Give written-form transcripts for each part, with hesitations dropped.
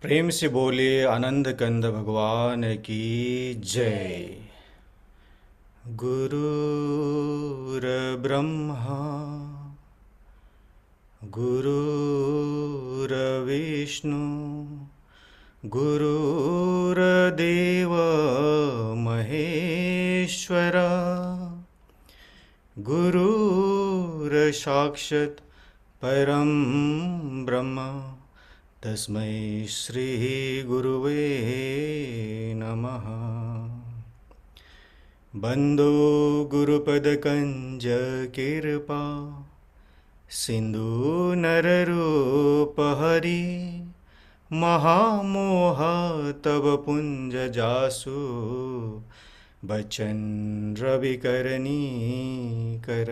प्रेम से बोले आनंद कंद भगवान की जय। गुरुर्ब्रह्मा गुरुर्विष्णु गुरुर्देव महेश्वरा गुरुर्साक्षात् परं ब्रह्म तस्मै श्री गुरुवे नमः। बंदो गुरुपदकंज कृपा सिंधु नररूप हरि महामोह तब पुंज जासु बचन रविकरणी कर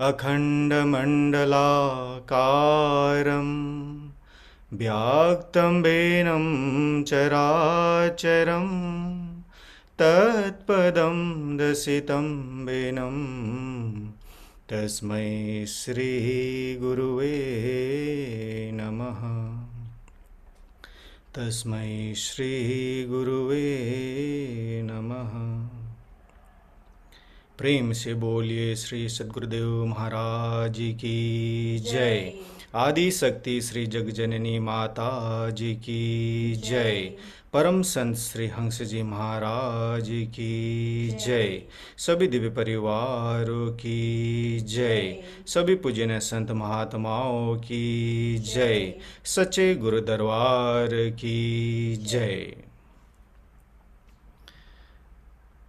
अखण्डमण्डलाकारं व्याक्तं वेनं चराचरं तत्पदं दर्शितं वेनं तस्मै श्रीगुरुवे नमः। तस्मै श्रीगुरुवे नमः। प्रेम से बोलिए श्री सद्गुरुदेव महाराज की जय। आदि शक्ति श्री जगजननी माता जी की जय। परम संत श्री हंस जी महाराज की जय। सभी दिव्य परिवारों की जय। सभी पूजनीय संत महात्माओं की जय। सच्चे गुरु दरबार की जय।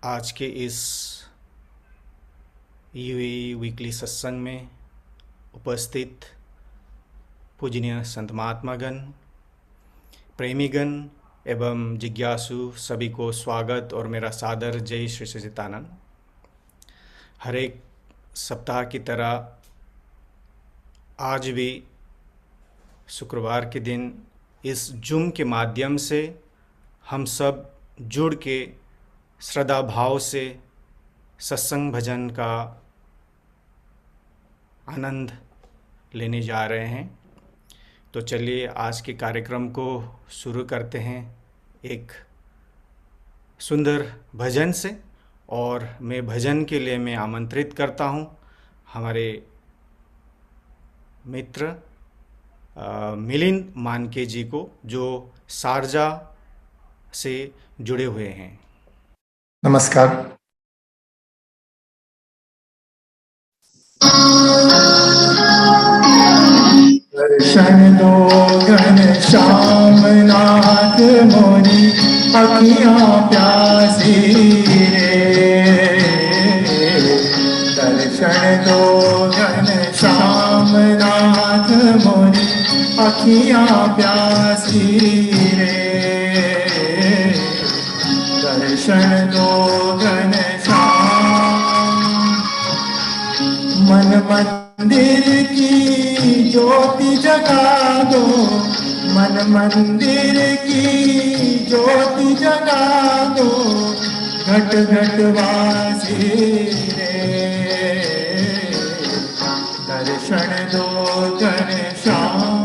आज के इस यूई वीकली सत्संग में उपस्थित पूजनीय संत महात्मागण, प्रेमीगण एवं जिज्ञासु सभी को स्वागत और मेरा सादर जय श्री सच्चिदानंद। हर एक सप्ताह की तरह आज भी शुक्रवार के दिन इस जूम के माध्यम से हम सब जुड़ के श्रद्धा भाव से सत्संग भजन का आनंद लेने जा रहे हैं। तो चलिए आज के कार्यक्रम को शुरू करते हैं एक सुंदर भजन से। और मैं भजन के लिए मैं आमंत्रित करता हूं हमारे मित्र मिलिंद मानके जी को, जो शारजा से जुड़े हुए हैं। नमस्कार। दर्शन दो घन श्याम नाथ मोरी अखियां प्यासी रे। दर्शन दो घन श्याम नाथ मोरी अखियां प्यासी रे। दर्शन दो घन श्याम मन मंदिर की ज्योति जगा दो। मन मंदिर की ज्योति जगा दो। घट घट वासी रे। दर्शन दो घन श्याम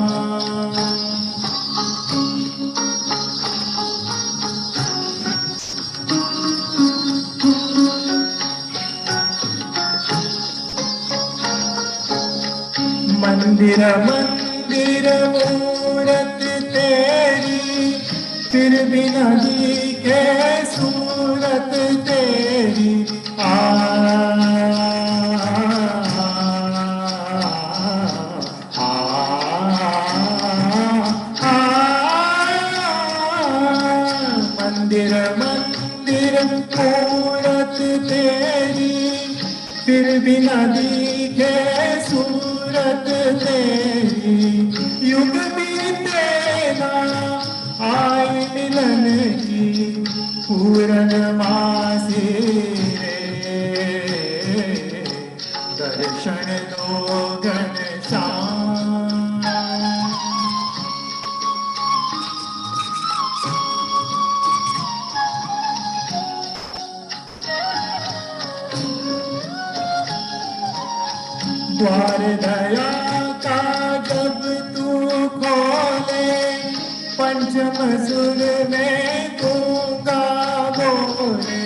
मंदिर मंदिर मूरत तेरी फिर भी न दिखे सूरत तेरी। मंदिर मंदिर मूरत तेरी फिर भी न दिखे सूरत तेरी। युग बीते ना आए मिलन की पूर्णमासी रे। दर्शन दो घन श्याम द्वार दया का जब तू खोले पंचम सुर में गूंगा बोले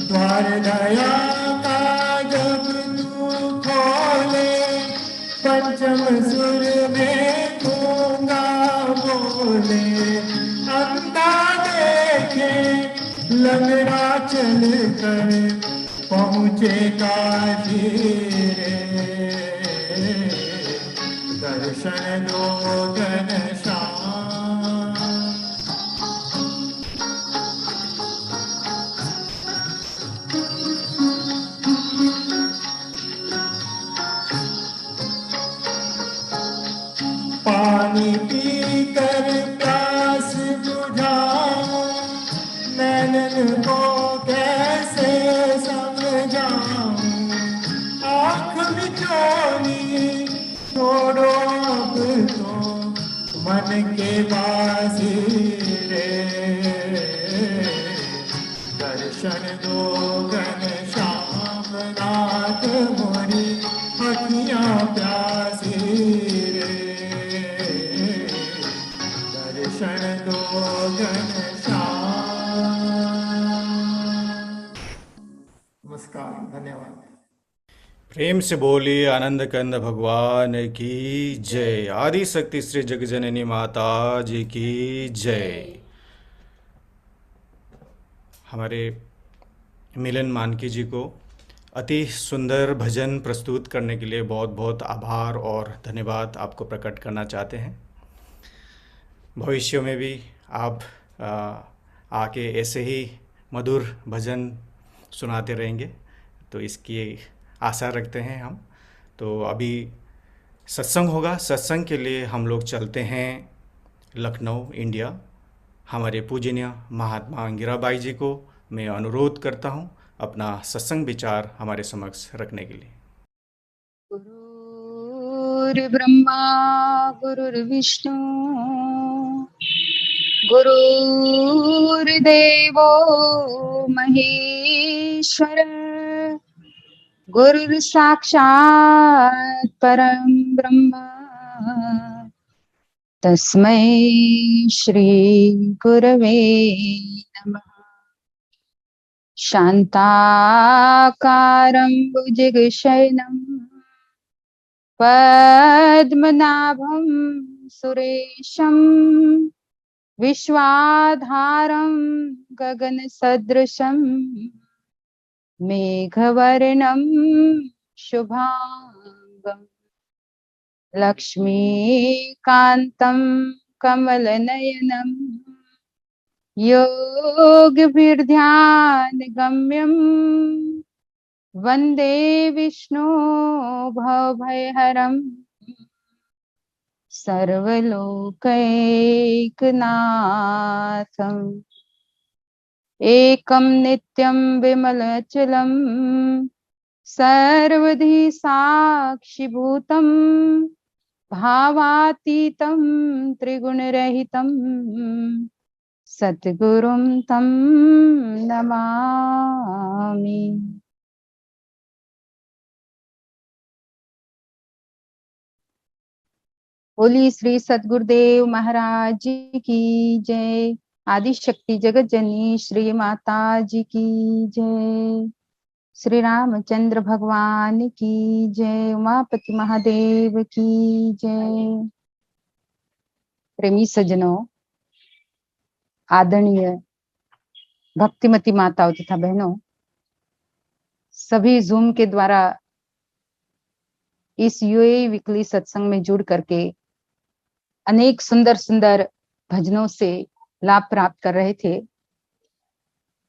द्वार दया का जब तू खोले पंचम सुर में गूंगा बोले अंधा देखे लंगड़ा चल कर पहुँचे काशी रे दर्शन दो घनश्याम पानी पीकर प्यास बुझाऊं नैनन को कैसे समझाऊं आँख बिचौनी छोड़ो अब तो मन के बासी रे दर्शन दो घनश्याम नाथ मोरी अखियाँ प्यासी रे दर्शन दो घनश्याम। नमस्कार, धन्यवाद। प्रेम से बोलिए आनंद कंद भगवान की जय। आदि शक्ति श्री जगजननी माता जी की जय। हमारे मिलन मानकी जी को अति सुंदर भजन प्रस्तुत करने के लिए बहुत बहुत आभार और धन्यवाद आपको प्रकट करना चाहते हैं। भविष्य में भी आप आके ऐसे ही मधुर भजन सुनाते रहेंगे, तो इसकी आशा रखते हैं हम। तो अभी सत्संग होगा, सत्संग के लिए हम लोग चलते हैं लखनऊ, इंडिया। हमारे पूजनीय महात्मा अंगिराबाई जी को मैं अनुरोध करता हूं अपना सत्संग विचार हमारे समक्ष रखने के लिए। गुरुर्ब्रह्मा गुरुर्विष्णु गुरुर्देवो महेश्वर गुरुर् साक्षात् परं ब्रह्म तस्मै श्री गुरवे नमः। शान्ताकारं भुजगशयनं पद्मनाभं सुरेशं विश्वाधारं गगनसदृशं मेघवर्णं शुभांगं लक्ष्मीकान्तं कमलनयनं योगभिर्ध्यानगम्यं वन्दे विष्णु भवभयहरं सर्वलोकैकनाथम् एकं नित्यं विमलचलं सर्वधी साक्षिभूतं भावातीतं त्रिगुणरहितं सद्गुरुं तं नमामि। बोली श्री सद्गुरुदेव महाराज जी की जय। आदि शक्ति जगत जननी श्री माता जी की जय। श्री रामचंद्र भगवान की जय। उमापति महादेव की जय। प्रेमी सज्जनों, आदरणीय भक्तिमती माताओं तथा बहनों, सभी जूम के द्वारा इस यूएई वीकली सत्संग में जुड़ करके अनेक सुंदर सुंदर भजनों से लाभ प्राप्त कर रहे थे।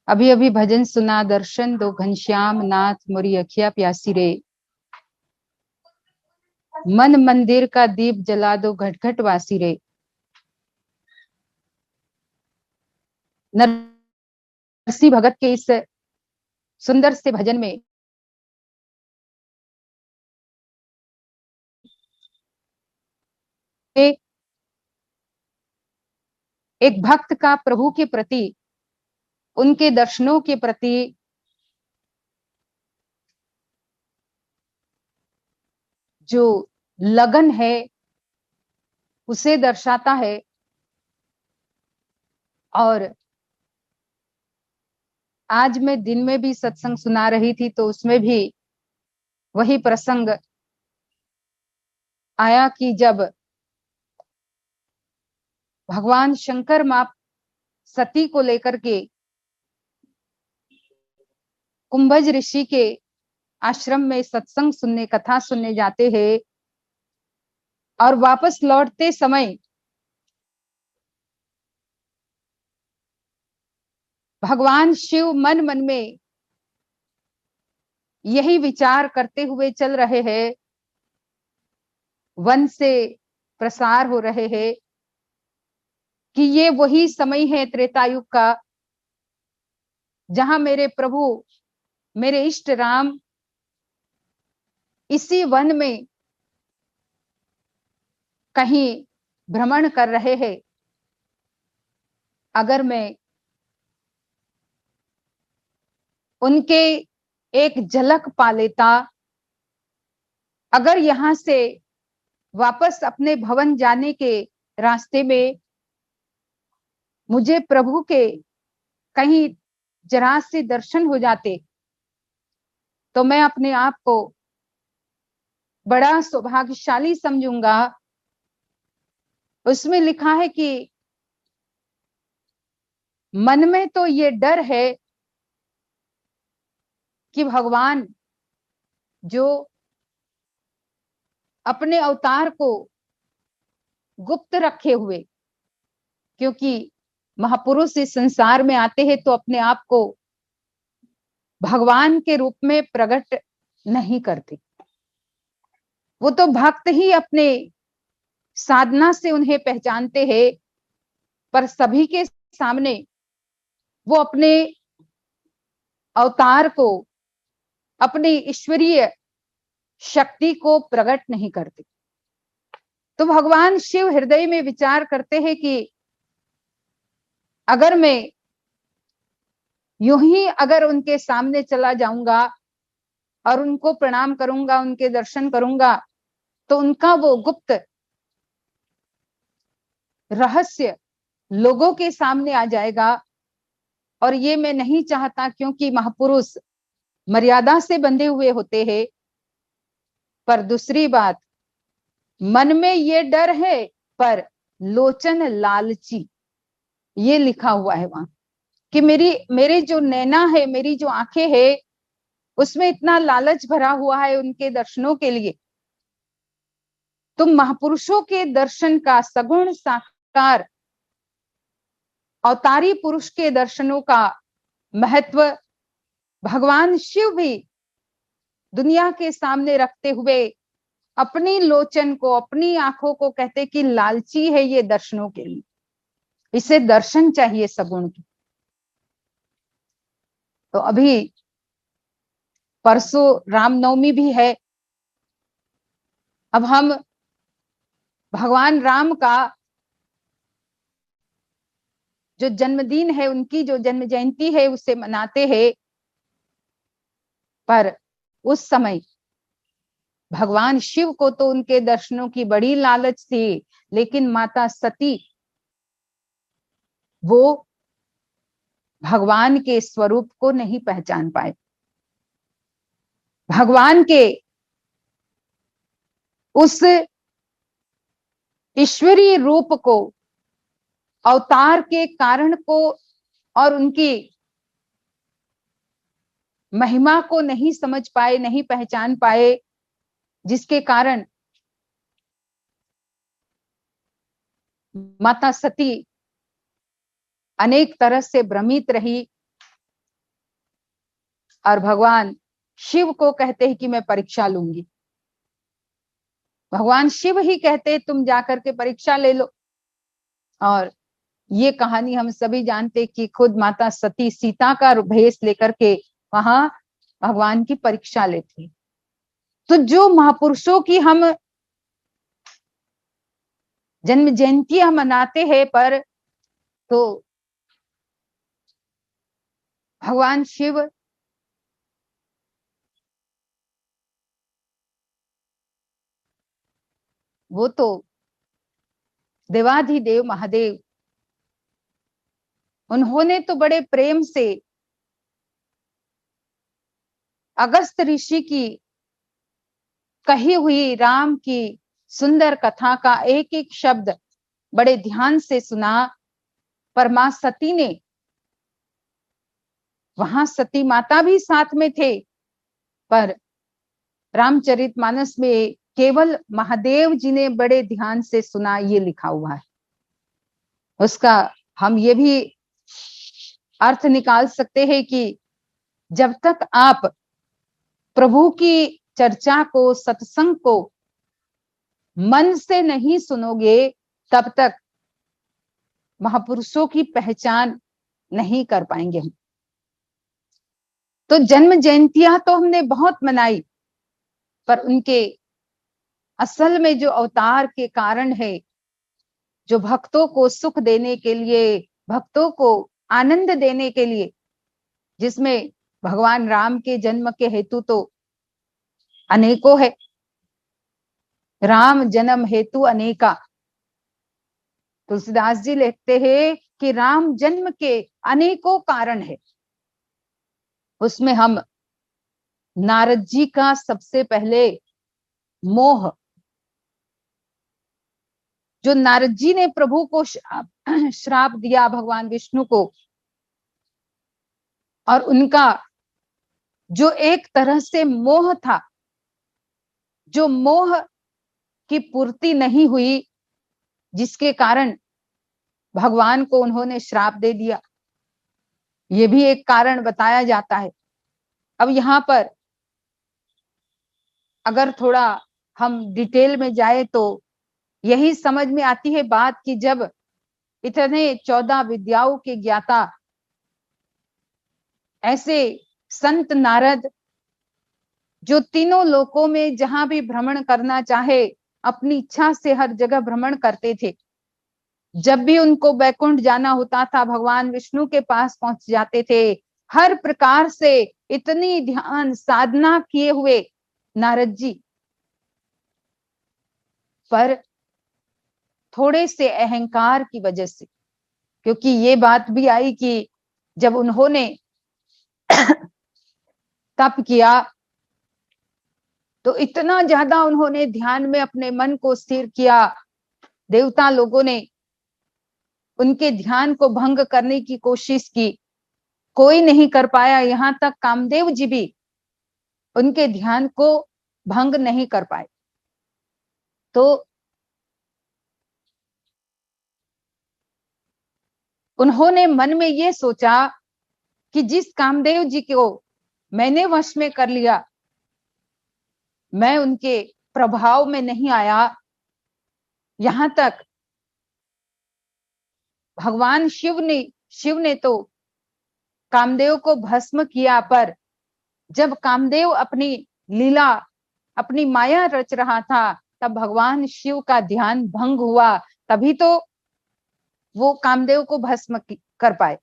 अभी अभी भजन सुना, दर्शन दो घनश्याम नाथ मोरी अखिया प्यासी रे, मन मंदिर का दीप जला दो घट घट वासी रे। नरसी भगत के इस सुंदर से भजन में एक भक्त का प्रभु के प्रति, उनके दर्शनों के प्रति जो लगन है उसे दर्शाता है। और आज मैं दिन में भी सत्संग सुना रही थी तो उसमें भी वही प्रसंग आया कि जब भगवान शंकर मां सती को लेकर के कुंभज ऋषि के आश्रम में सत्संग सुनने, कथा सुनने जाते हैं और वापस लौटते समय भगवान शिव मन मन में यही विचार करते हुए चल रहे हैं, वन से प्रसार हो रहे हैं कि ये वही समय है त्रेतायुग का जहां मेरे प्रभु, मेरे इष्ट राम इसी वन में कहीं भ्रमण कर रहे हैं। अगर मैं उनके एक झलक पा लेता, अगर यहां से वापस अपने भवन जाने के रास्ते में मुझे प्रभु के कहीं जरा से दर्शन हो जाते तो मैं अपने आप को बड़ा सौभाग्यशाली समझूंगा। उसमें लिखा है कि मन में तो ये डर है कि भगवान जो अपने अवतार को गुप्त रखे हुए, क्योंकि महापुरुष इस संसार में आते हैं तो अपने आप को भगवान के रूप में प्रकट नहीं करते, वो तो भक्त ही अपने साधना से उन्हें पहचानते हैं, पर सभी के सामने वो अपने अवतार को, अपनी ईश्वरीय शक्ति को प्रकट नहीं करते। तो भगवान शिव हृदय में विचार करते हैं कि अगर मैं यूं ही अगर उनके सामने चला जाऊंगा और उनको प्रणाम करूंगा, उनके दर्शन करूंगा, तो उनका वो गुप्त रहस्य लोगों के सामने आ जाएगा और ये मैं नहीं चाहता, क्योंकि महापुरुष मर्यादा से बंधे हुए होते हैं। पर दूसरी बात, मन में ये डर है पर लोचन लालची, ये लिखा हुआ है वहां कि मेरी जो नैना है, मेरी जो आंखें है, उसमें इतना लालच भरा हुआ है उनके दर्शनों के लिए। तुम महापुरुषों के दर्शन का, सगुण साकार अवतारी पुरुष के दर्शनों का महत्व भगवान शिव भी दुनिया के सामने रखते हुए अपनी लोचन को, अपनी आंखों को कहते कि लालची है ये दर्शनों के लिए, इसे दर्शन चाहिए सगुण की। तो अभी परसों रामनवमी भी है। अब हम भगवान राम का जो जन्मदिन है, उनकी जो जन्म जयंती है, उसे मनाते हैं। पर उस समय भगवान शिव को तो उनके दर्शनों की बड़ी लालच थी, लेकिन माता सती वो भगवान के स्वरूप को नहीं पहचान पाए, भगवान के उस ईश्वरीय रूप को, अवतार के कारण को और उनकी महिमा को नहीं समझ पाए, नहीं पहचान पाए, जिसके कारण माता सती अनेक तरह से भ्रमित रही और भगवान शिव को कहते हैं कि मैं परीक्षा लूंगी। भगवान शिव ही कहते तुम जाकर के परीक्षा ले लो। और ये कहानी हम सभी जानते कि खुद माता सती सीता का भेष लेकर के वहां भगवान की परीक्षा लेती। तो जो महापुरुषों की हम जन्म जयंतियां मनाते हैं, पर तो भगवान शिव वो तो देवाधिदेव महादेव, उन्होंने तो बड़े प्रेम से अगस्त ऋषि की कही हुई राम की सुंदर कथा का एक एक शब्द बड़े ध्यान से सुना। पर मां सती ने, वहां सती माता भी साथ में थे, पर रामचरितमानस में केवल महादेव जी ने बड़े ध्यान से सुना, ये लिखा हुआ है। उसका हम ये भी अर्थ निकाल सकते हैं कि जब तक आप प्रभु की चर्चा को, सत्संग को मन से नहीं सुनोगे, तब तक महापुरुषों की पहचान नहीं कर पाएंगे हम। तो जन्म जयंतियां तो हमने बहुत मनाई, पर उनके असल में जो अवतार के कारण है, जो भक्तों को सुख देने के लिए, भक्तों को आनंद देने के लिए, जिसमें भगवान राम के जन्म के हेतु तो अनेकों है। राम जन्म हेतु अनेका। तुलसीदास जी लिखते हैं कि राम जन्म के अनेकों कारण है। उसमें हम नारद जी का सबसे पहले मोह, जो नारद जी ने प्रभु को श्राप दिया, भगवान विष्णु को, और उनका जो एक तरह से मोह था, जो मोह की पूर्ति नहीं हुई, जिसके कारण भगवान को उन्होंने श्राप दे दिया, ये भी एक कारण बताया जाता है। अब यहाँ पर अगर थोड़ा हम डिटेल में जाए तो यही समझ में आती है बात कि जब इतने 14 विद्याओं के ज्ञाता ऐसे संत नारद, जो तीनों लोकों में जहां भी भ्रमण करना चाहे अपनी इच्छा से हर जगह भ्रमण करते थे, जब भी उनको बैकुंठ जाना होता था भगवान विष्णु के पास पहुंच जाते थे। हर प्रकार से इतनी ध्यान साधना किए हुए नारद जी, पर थोड़े से अहंकार की वजह से, क्योंकि ये बात भी आई कि जब उन्होंने तप किया तो इतना ज्यादा उन्होंने ध्यान में अपने मन को स्थिर किया, देवता लोगों ने उनके ध्यान को भंग करने की कोशिश की, कोई नहीं कर पाया। यहां तक कामदेव जी भी उनके ध्यान को भंग नहीं कर पाए। तो उन्होंने मन में ये सोचा कि जिस कामदेव जी को मैंने वश में कर लिया, मैं उनके प्रभाव में नहीं आया। यहां तक भगवान शिव ने तो कामदेव को भस्म किया, पर जब कामदेव अपनी लीला, अपनी माया रच रहा था, तब भगवान शिव का ध्यान भंग हुआ, तभी तो वो कामदेव को भस्म कर पाए।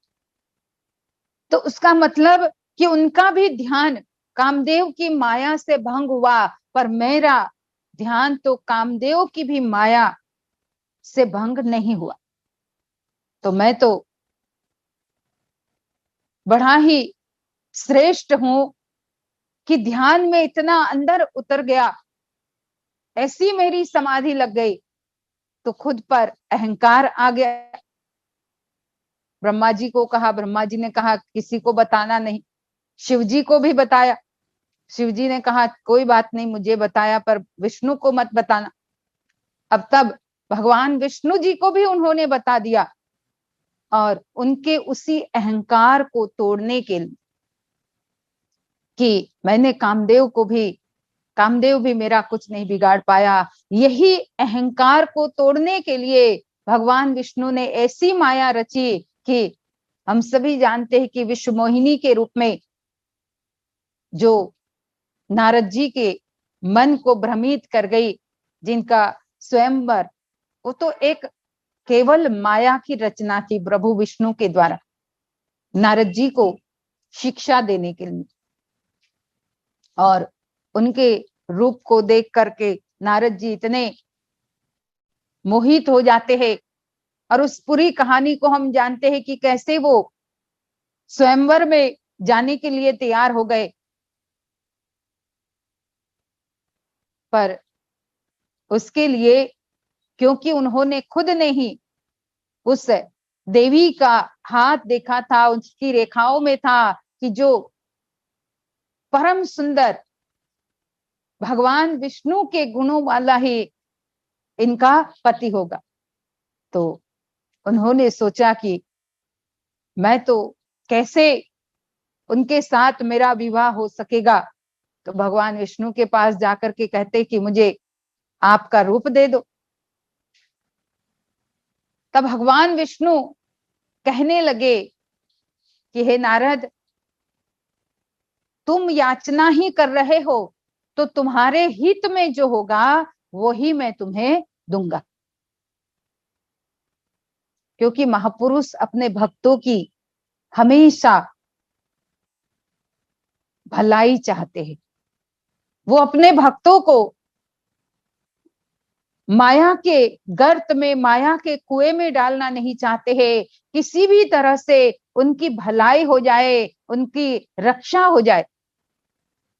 तो उसका मतलब कि उनका भी ध्यान कामदेव की माया से भंग हुआ, पर मेरा ध्यान तो कामदेव की भी माया से भंग नहीं हुआ। तो मैं तो बड़ा ही श्रेष्ठ हूं कि ध्यान में इतना अंदर उतर गया, ऐसी मेरी समाधि लग गई। तो खुद पर अहंकार आ गया। ब्रह्मा जी को कहा, ब्रह्मा जी ने कहा किसी को बताना नहीं। शिव जी को भी बताया, शिव जी ने कहा कोई बात नहीं, मुझे बताया, पर विष्णु को मत बताना। अब तब भगवान विष्णु जी को भी उन्होंने बता दिया, और उनके उसी अहंकार को तोड़ने के लिए कि मैंने कामदेव भी मेरा कुछ नहीं बिगाड़ पाया, यही अहंकार को तोड़ने के लिए भगवान विष्णु ने ऐसी माया रची कि हम सभी जानते हैं कि विश्व मोहिनी के रूप में जो नारद जी के मन को भ्रमित कर गई, जिनका स्वयंवर, वो तो एक केवल माया की रचना थी प्रभु विष्णु के द्वारा नारद जी को शिक्षा देने के लिए। और उनके रूप को देख करके नारद जी इतने मोहित हो जाते हैं। और उस पूरी कहानी को हम जानते हैं कि कैसे वो स्वयंवर में जाने के लिए तैयार हो गए, पर उसके लिए, क्योंकि उन्होंने खुद ने ही उस देवी का हाथ देखा था, उसकी रेखाओं में था कि जो परम सुंदर भगवान विष्णु के गुणों वाला ही इनका पति होगा, तो उन्होंने सोचा कि मैं तो कैसे उनके साथ मेरा विवाह हो सकेगा। तो भगवान विष्णु के पास जाकर के कहते कि मुझे आपका रूप दे दो। तब भगवान विष्णु कहने लगे कि हे नारद, तुम याचना ही कर रहे हो, तो तुम्हारे हित में जो होगा वो ही मैं तुम्हें दूंगा। क्योंकि महापुरुष अपने भक्तों की हमेशा भलाई चाहते हैं। वो अपने भक्तों को माया के गर्त में, माया के कुएं में डालना नहीं चाहते हैं। किसी भी तरह से उनकी भलाई हो जाए, उनकी रक्षा हो जाए।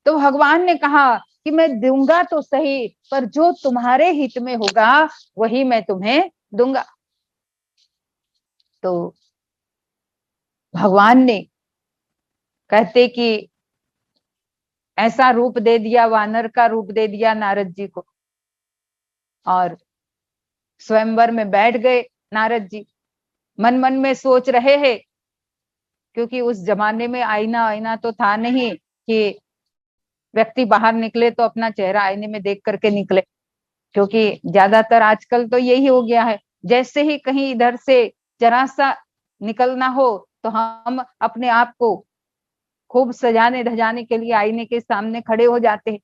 तो भगवान ने कहा कि मैं दूंगा तो सही, पर जो तुम्हारे हित में होगा वही मैं तुम्हें दूंगा। तो भगवान ने कहते कि ऐसा रूप दे दिया, वानर का रूप दे दिया नारद जी को, और स्वयंवर में बैठ गए नारद जी। मन मन में सोच रहे हैं, क्योंकि उस जमाने में आईना आईना तो था नहीं कि व्यक्ति बाहर निकले तो अपना चेहरा आईने में देख करके निकले, क्योंकि ज्यादातर आजकल तो यही हो गया है। जैसे ही कहीं इधर से जरा सा निकलना हो तो हम अपने आप को खूब सजाने धजाने के लिए आईने के सामने खड़े हो जाते हैं।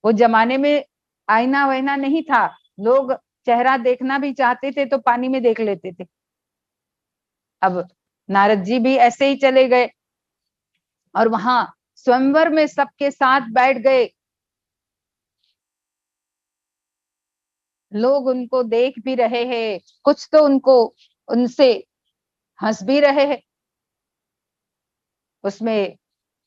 वो जमाने में आईना वाईना नहीं था, लोग चेहरा देखना भी चाहते थे तो पानी में देख लेते थे। अब नारद जी भी ऐसे ही चले गए और वहां स्वयंवर में सबके साथ बैठ गए। लोग उनको देख भी रहे हैं, कुछ तो उनको उनसे हंस भी रहे हैं। उसमें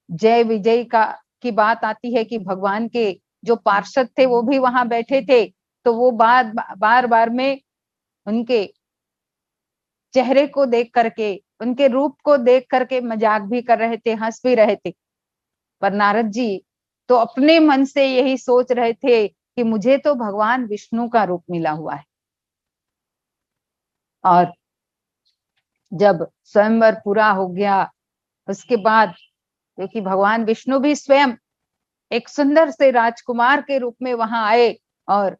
जय विजय का की बात आती है कि भगवान के जो पार्षद थे वो भी वहां बैठे थे, तो वो बार बार में उनके चेहरे को देख करके, उनके रूप को देख करके मजाक भी कर रहे थे, हंस भी रहे थे। पर नारद जी तो अपने मन से यही सोच रहे थे कि मुझे तो भगवान विष्णु का रूप मिला हुआ है। और जब स्वयंवर पूरा हो गया उसके बाद, क्योंकि भगवान विष्णु भी स्वयं एक सुंदर से राजकुमार के रूप में वहां आए, और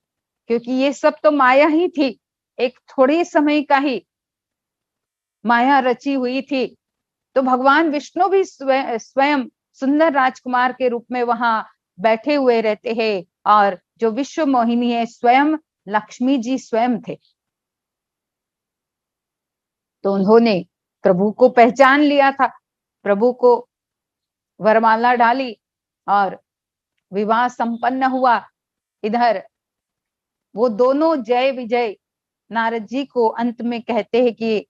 क्योंकि ये सब तो माया ही थी, एक थोड़ी समय का ही माया रची हुई थी, तो भगवान विष्णु भी स्वयं सुंदर राजकुमार के रूप में वहां बैठे हुए रहते हैं। और जो विश्व मोहिनी है स्वयं लक्ष्मी जी स्वयं थे। तो उन्होंने प्रभु को पहचान लिया था, प्रभु को वरमाला डाली और विवाह संपन्न हुआ। इधर वो दोनों जय विजय नारद जी को अंत में कहते हैं कि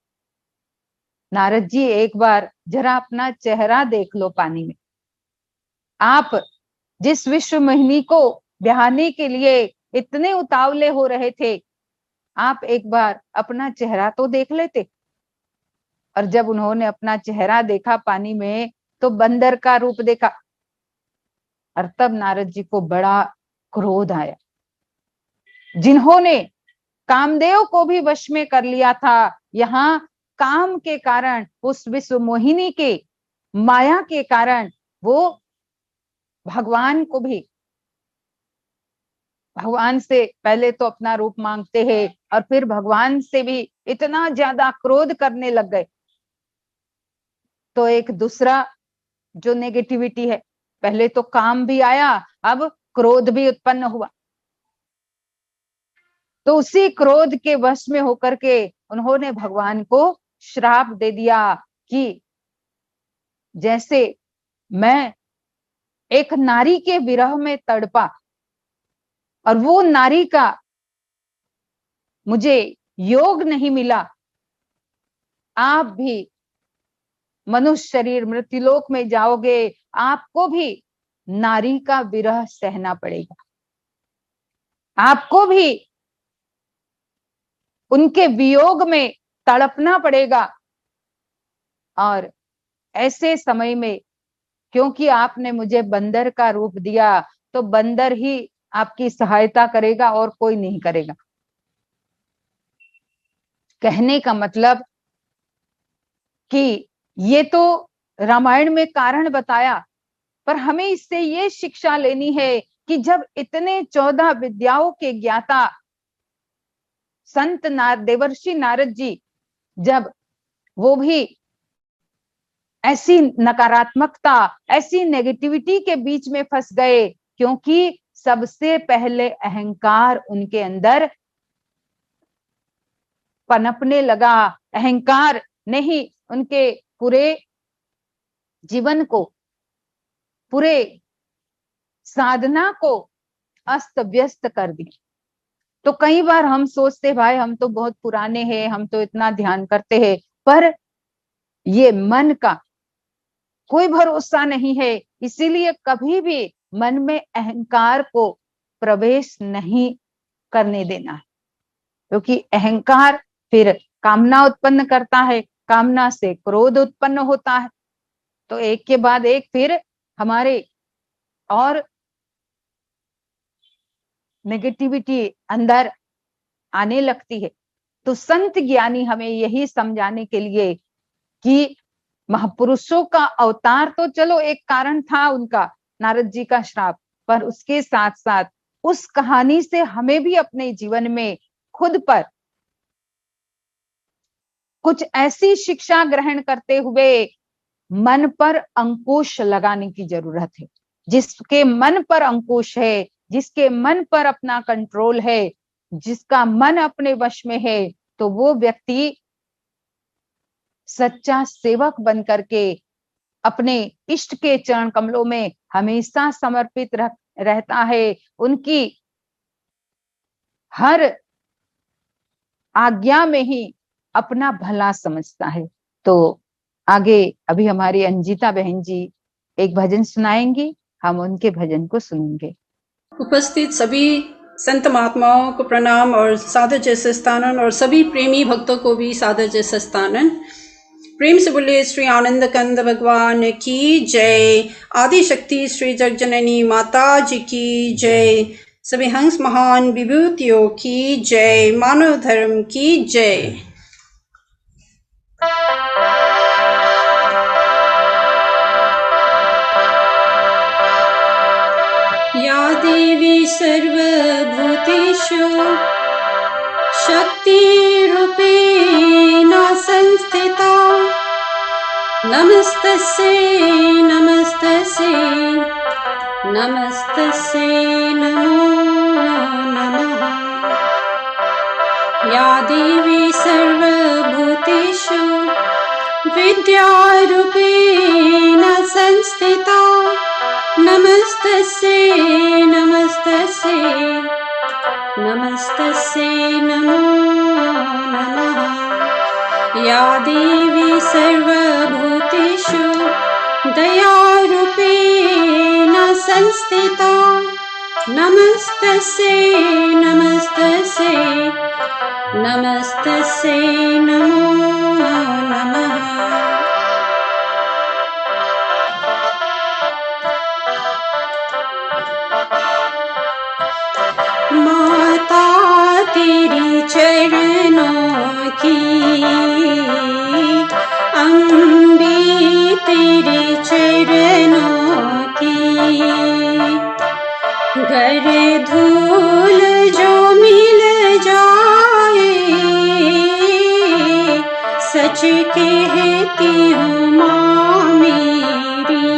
नारद जी एक बार जरा अपना चेहरा देख लो पानी में। आप जिस विश्व मोहिनी को ब्याहने के लिए इतने उतावले हो रहे थे, आप एक बार अपना चेहरा तो देख लेते। और जब उन्होंने अपना चेहरा देखा पानी में तो बंदर का रूप देखा, और तब नारद जी को बड़ा क्रोध आया। जिन्होंने कामदेव को भी वश में कर लिया था, यहाँ काम के कारण, उस विश्व मोहिनी के माया के कारण वो भगवान को भी, भगवान से पहले तो अपना रूप मांगते हैं और फिर भगवान से भी इतना ज्यादा क्रोध करने लग गए। तो एक दूसरा जो नेगेटिविटी है, पहले तो काम भी आया, अब क्रोध भी उत्पन्न हुआ। तो उसी क्रोध के वश में होकर के उन्होंने भगवान को श्राप दे दिया कि जैसे मैं एक नारी के विरह में तड़पा और वो नारी का मुझे योग नहीं मिला, आप भी मनुष्य शरीर मृत्युलोक में जाओगे, आपको भी नारी का विरह सहना पड़ेगा, आपको भी उनके वियोग में तड़पना पड़ेगा। और ऐसे समय में क्योंकि आपने मुझे बंदर का रूप दिया, तो बंदर ही आपकी सहायता करेगा और कोई नहीं करेगा। कहने का मतलब कि ये तो रामायण में कारण बताया, पर हमें इससे ये शिक्षा लेनी है कि जब इतने 14 विद्याओं के ज्ञाता संत देवर्षि नारद जी, जब वो भी ऐसी नकारात्मकता, ऐसी नेगेटिविटी के बीच में फंस गए, क्योंकि सबसे पहले अहंकार उनके अंदर पनपने लगा। अहंकार ने ही उनके पूरे जीवन को, पूरे साधना को अस्त व्यस्त कर दिया। तो कई बार हम सोचते भाई हम तो बहुत पुराने हैं, हम तो इतना ध्यान करते हैं, पर ये मन का कोई भरोसा नहीं है। इसीलिए कभी भी मन में अहंकार को प्रवेश नहीं करने देना है, क्योंकि अहंकार फिर कामना उत्पन्न करता है, कामना से क्रोध उत्पन्न होता है, तो एक के बाद एक फिर हमारे और नेगेटिविटी अंदर आने लगती है। तो संत ज्ञानी हमें यही समझाने के लिए कि महापुरुषों का अवतार तो चलो एक कारण था उनका, नारद जी का श्राप, पर उसके साथ साथ उस कहानी से हमें भी अपने जीवन में खुद पर कुछ ऐसी शिक्षा ग्रहण करते हुए मन पर अंकुश लगाने की जरूरत है। जिसके मन पर अंकुश है, जिसके मन पर अपना कंट्रोल है, जिसका मन अपने वश में है, तो वो व्यक्ति सच्चा सेवक बन करके अपने इष्ट के चरण कमलों में हमेशा समर्पित रहता है, उनकी हर आज्ञा में ही अपना भला समझता है। तो आगे अभी हमारी अंजिता बहन जी एक भजन सुनाएंगी, हम उनके भजन को सुनेंगे। उपस्थित सभी संत महात्माओं को प्रणाम और सादर जैसे स्थानन, और सभी प्रेमी भक्तों को भी सादर जैसे स्थानन। प्रेम से बोलिए श्री आनंद कंद भगवान की जय। आदि शक्ति श्री जगजननी माता जी की जय। सभी हंस महान विभूतियों की जय। मानव धर्म की जय। या देवी सर्वभूतेषु शक्तिरूपेण संस्थिता, नमस्तस्यै नमस्तस्यै नमस्तस्यै नमो नमः। या देवी सर्वभूतेषु विद्यारूपेण संस्थिता, नमस्तस्यै नमस्तस्यै नमस्तस्यै नमो नमः। या देवी सर्वभूतेषु दयारूपेण संस्थिता, नमस्तस्यै नमस्तस्यै नमस्तस्यै नमो नमः। माता तेरी चरणों की, अम्बे तेरे चरणों की, घर धूल जो मिल जाए, सच कहती हूँ माँ मेरी,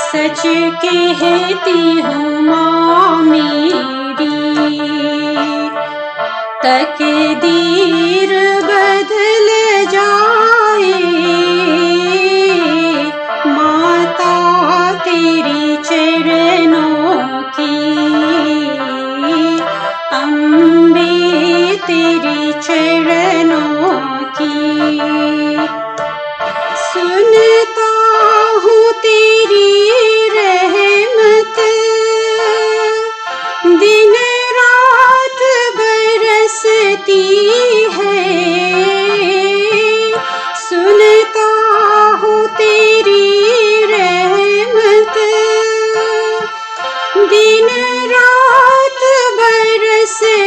सच कहती हूँ माँ मेरी। तकदीर बदल जाए, माता तेरी चरणों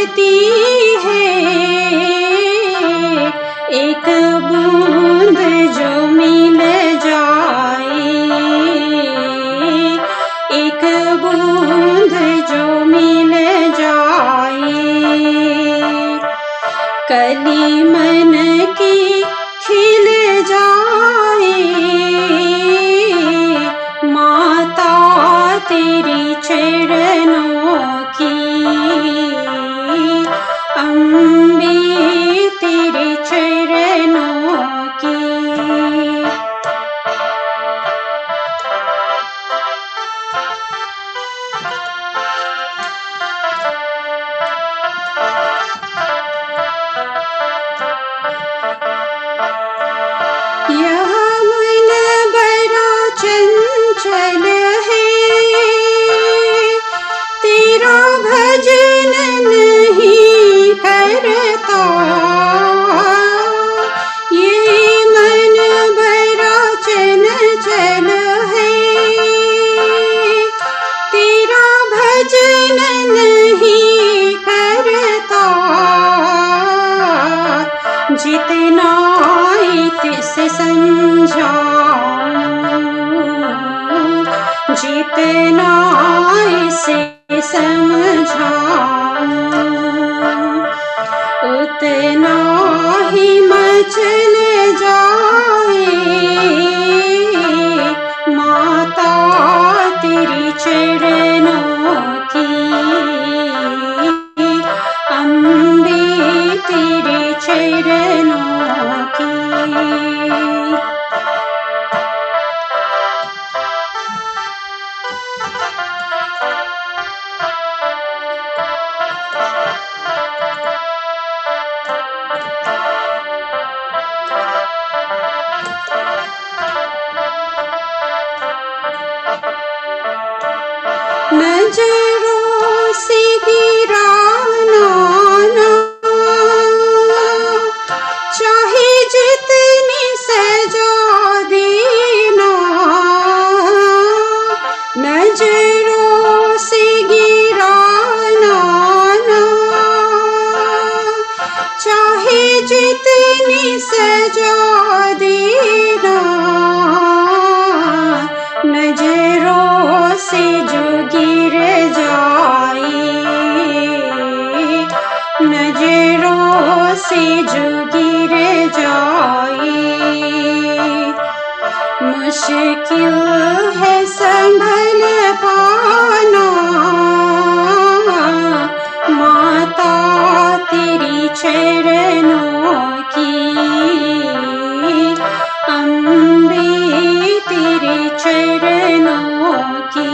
बहती है एक बूंद जो मिल जाए, एक बूंद जो मिल जाए, कली मन की खिल जाए, माता तेरी चरणों की, अम्बे तेरे चरणों की। यह मन बड़ा चंचल है, तेरा भजन नहीं करता, ये मन बड़ा चंचल है, तेरा भजन नहीं करता, जितना इसे समझाऊं, जितना इसे समझाऊं, उतना ही मचल जाए, माता तेरी चरणों की, अम्बे तेरे चरणों की। नजरों से गिराना ना, चाहे जितनी सजा देना, नजरों से गिराना ना, चाहे जितनी सजा देना, नजरों से जो गिर जाए, नजरों से जो गिर जाए, मुश्किल है संभल पाना, माता तेरी चरणों की, अम्बे तेरे चरणों की।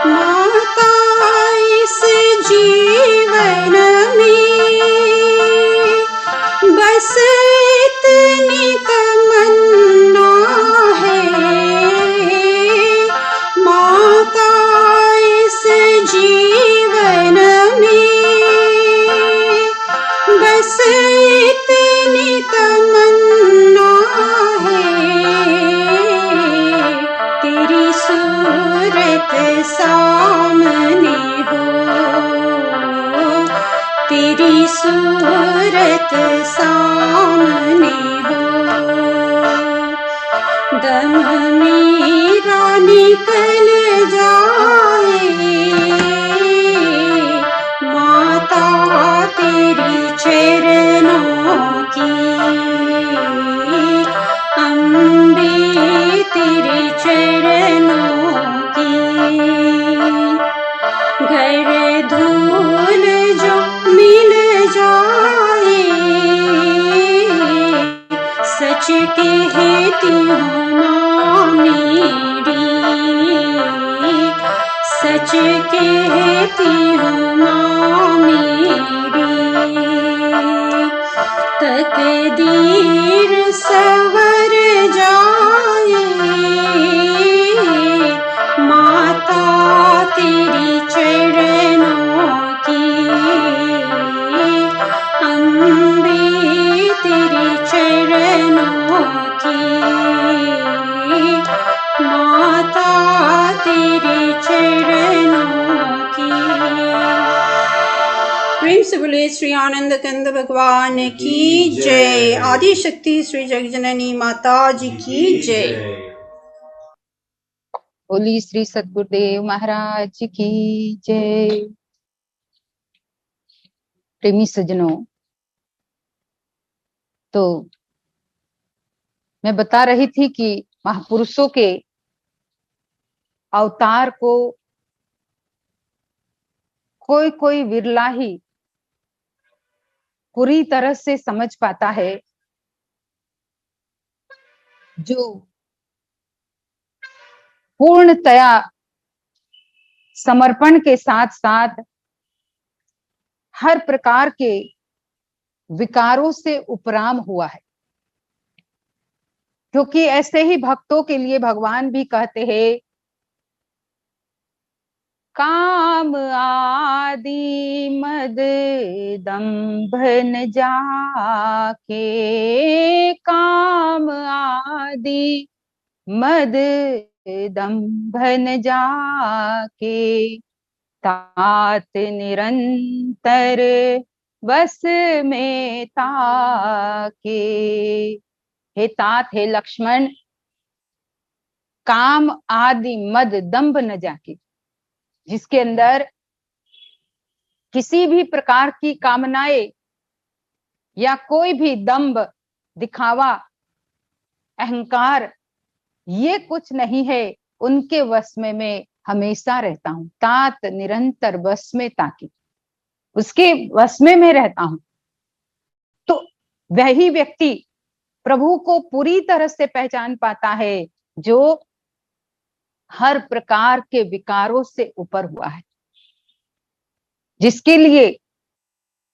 माता इस जीवन में बस इतनी तमन्ना है, माता इस जीवन में बस इतनी तमन्ना है, तेरी सूरत सामने हो, तेरी सूरत सामने हो, दम मेरा निकल जाए, माता तेरी चरणों की, अम्बे तेरे चरणों की। घर धूल जो मिल जाए, सच कहती हूँ माँ मेरी, प्रेम से बोले श्री आनंद कंद भगवान की जय। आदि शक्ति श्री जगजननी माता जी की जय। बोली श्री सद्गुरुदेव महाराज की जय। प्रेमी सज्जनों, तो मैं बता रही थी कि महापुरुषों के अवतार को कोई कोई विरला ही पूरी तरह से समझ पाता है, जो पूर्णतया समर्पण के साथ साथ हर प्रकार के विकारों से उपराम हुआ है। क्योंकि ऐसे ही भक्तों के लिए भगवान भी कहते हैं, काम आदि मद दंभ न जाके, काम आदि मद दंभ न जाके, तात निरंतर बस में ताके। हे तात, हे लक्ष्मण, काम आदि मद दंभ न जाके, जिसके अंदर किसी भी प्रकार की कामनाएं या कोई भी दंभ, दिखावा, अहंकार, ये कुछ नहीं है, उनके वश में मैं हमेशा रहता हूं। तात निरंतर वश में ताकि, उसके वश में मैं रहता हूं। तो वही व्यक्ति प्रभु को पूरी तरह से पहचान पाता है, जो हर प्रकार के विकारों से ऊपर हुआ है। जिसके लिए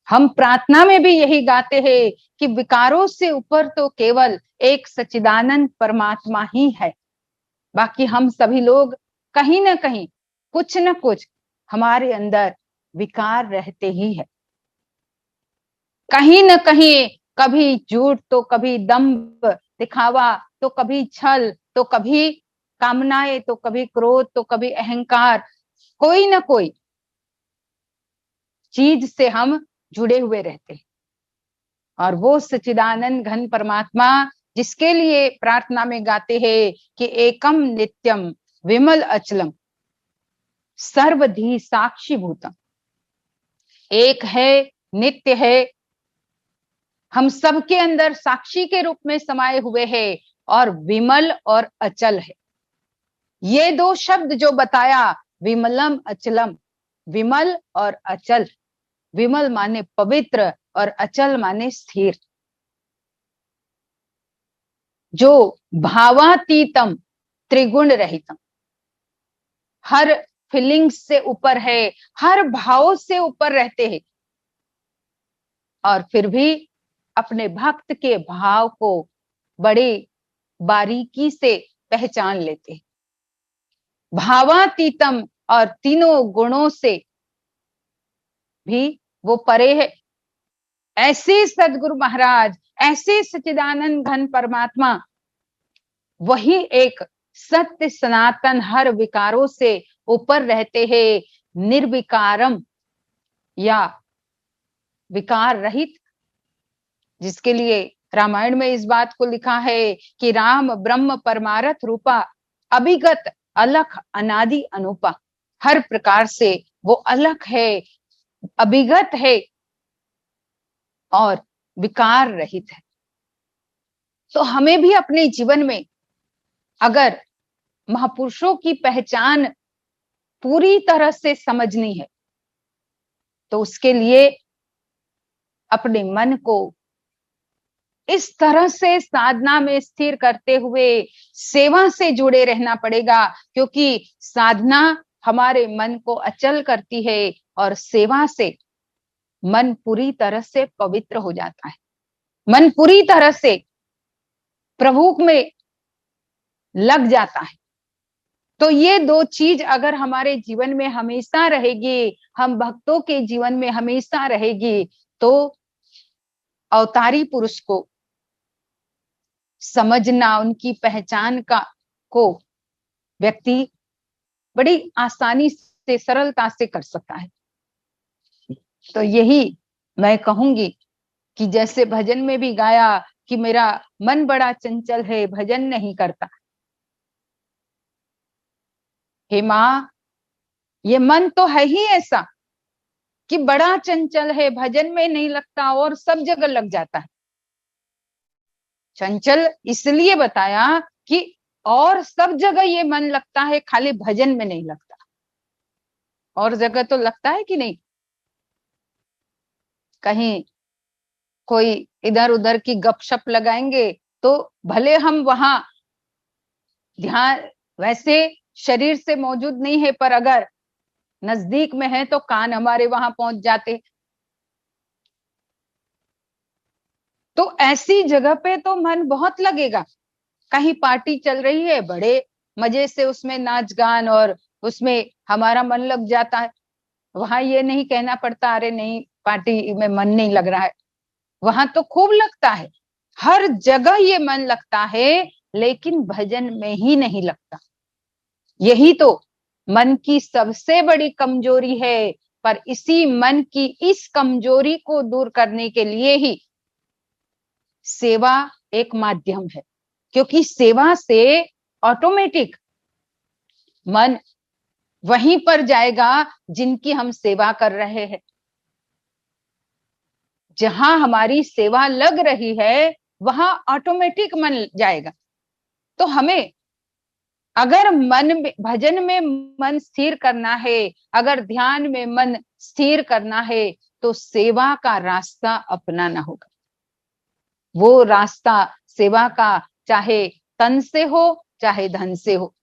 हम प्रार्थना में भी यही गाते हैं कि विकारों से ऊपर तो केवल एक सच्चिदानंद परमात्मा ही है। बाकी हम सभी लोग कहीं ना कहीं कुछ न कुछ हमारे अंदर विकार रहते ही है। कहीं न कहीं, कभी झूठ तो कभी दंभ दिखावा, तो कभी छल, तो कभी कामनाएं, तो कभी क्रोध, तो कभी अहंकार, कोई ना कोई चीज से हम जुड़े हुए रहते हैं। और वो सच्चिदानंद घन परमात्मा, जिसके लिए प्रार्थना में गाते हैं कि एकम नित्यम विमल अचलम सर्वधी साक्षी भूतम, एक है, नित्य है, हम सबके अंदर साक्षी के रूप में समाये हुए हैं, और विमल और अचल है। ये दो शब्द जो बताया, विमलम अचलम, विमल और अचल। विमल माने पवित्र और अचल माने स्थिर। जो भावातीतम त्रिगुण रहितम, हर फीलिंग्स से ऊपर है, हर भाव से ऊपर रहते हैं, और फिर भी अपने भक्त के भाव को बड़ी बारीकी से पहचान लेते हैं। भावातीतम, और तीनों गुणों से भी वो परे है। ऐसे सदगुरु महाराज, ऐसे सच्चिदानंद घन परमात्मा, वही एक सत्य सनातन, हर विकारों से ऊपर रहते हैं, निर्विकारम या विकार रहित। जिसके लिए रामायण में इस बात को लिखा है कि राम ब्रह्म परमारथ रूपा, अभिगत अलख अनादि अनुपा। हर प्रकार से वो अलख है, अभिगत है और विकार रहित है। तो हमें भी अपने जीवन में अगर महापुरुषों की पहचान पूरी तरह से समझनी है, तो उसके लिए अपने मन को इस तरह से साधना में स्थिर करते हुए सेवा से जुड़े रहना पड़ेगा। क्योंकि साधना हमारे मन को अचल करती है, और सेवा से मन पूरी तरह से पवित्र हो जाता है। मन पूरी तरह से प्रभु में लग जाता है। तो ये दो चीज अगर हमारे जीवन में हमेशा रहेगी, हम भक्तों के जीवन में हमेशा रहेगी, तो अवतारी पुरुष को समझना, उनकी पहचान को व्यक्ति बड़ी आसानी से, सरलता से कर सकता है। तो यही मैं कहूंगी कि जैसे भजन में भी गाया कि मेरा मन बड़ा चंचल है, भजन नहीं करता। हे माँ, ये मन तो है ही ऐसा कि बड़ा चंचल है, भजन में नहीं लगता और सब जगह लग जाता है। चंचल इसलिए बताया कि और सब जगह ये मन लगता है, खाली भजन में नहीं लगता। और जगह तो लगता है कि नहीं? कहीं कोई इधर उधर की गपशप लगाएंगे तो भले हम वहां ध्यान वैसे शरीर से मौजूद नहीं है, पर अगर नजदीक में है तो कान हमारे वहां पहुंच जाते। तो ऐसी जगह पे तो मन बहुत लगेगा। कहीं पार्टी चल रही है, बड़े मजे से उसमें नाच गान और उसमें हमारा मन लग जाता है। वहां ये नहीं कहना पड़ता अरे नहीं पार्टी में मन नहीं लग रहा है, वहां तो खूब लगता है। हर जगह ये मन लगता है, लेकिन भजन में ही नहीं लगता। यही तो मन की सबसे बड़ी कमजोरी है। पर इसी मन की इस कमजोरी को दूर करने के लिए ही सेवा एक माध्यम है, क्योंकि सेवा से ऑटोमेटिक मन वहीं पर जाएगा जिनकी हम सेवा कर रहे हैं। जहां हमारी सेवा लग रही है वहां ऑटोमेटिक मन जाएगा। तो हमें अगर भजन में मन स्थिर करना है, अगर ध्यान में मन स्थिर करना है, तो सेवा का रास्ता अपनाना होगा। वो रास्ता सेवा का चाहे तन से हो चाहे धन से हो।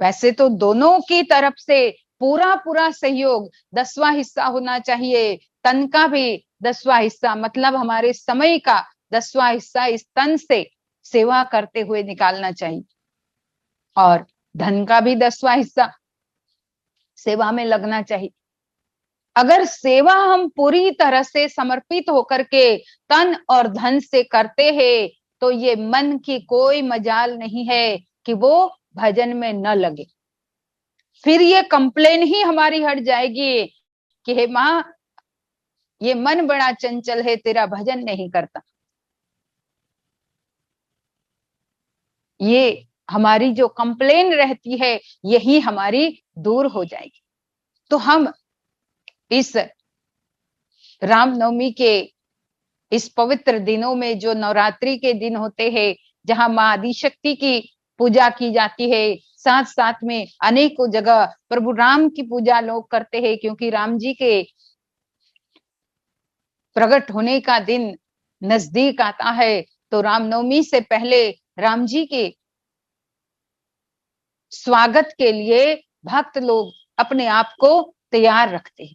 वैसे तो दोनों की तरफ से पूरा पूरा सहयोग, 10वां हिस्सा होना चाहिए। तन का भी 10वां हिस्सा, मतलब हमारे समय का 10वां हिस्सा इस तन से सेवा करते हुए निकालना चाहिए, और धन का भी 10वां हिस्सा सेवा में लगना चाहिए। अगर सेवा हम पूरी तरह से समर्पित होकर के तन और धन से करते हैं, तो ये मन की कोई मजाल नहीं है कि वो भजन में न लगे। फिर ये कंप्लेन ही हमारी हट जाएगी कि हे माँ, ये मन बड़ा चंचल है, तेरा भजन नहीं करता। ये हमारी जो कंप्लेन रहती है, यही हमारी दूर हो जाएगी। तो हम इस रामनवमी के इस पवित्र दिनों में, जो नवरात्रि के दिन होते हैं, जहां माँ आदिशक्ति की पूजा की जाती है, साथ साथ में अनेकों जगह प्रभु राम की पूजा लोग करते हैं, क्योंकि राम जी के प्रकट होने का दिन नजदीक आता है। तो रामनवमी से पहले राम जी के स्वागत के लिए भक्त लोग अपने आप को तैयार रखते हैं।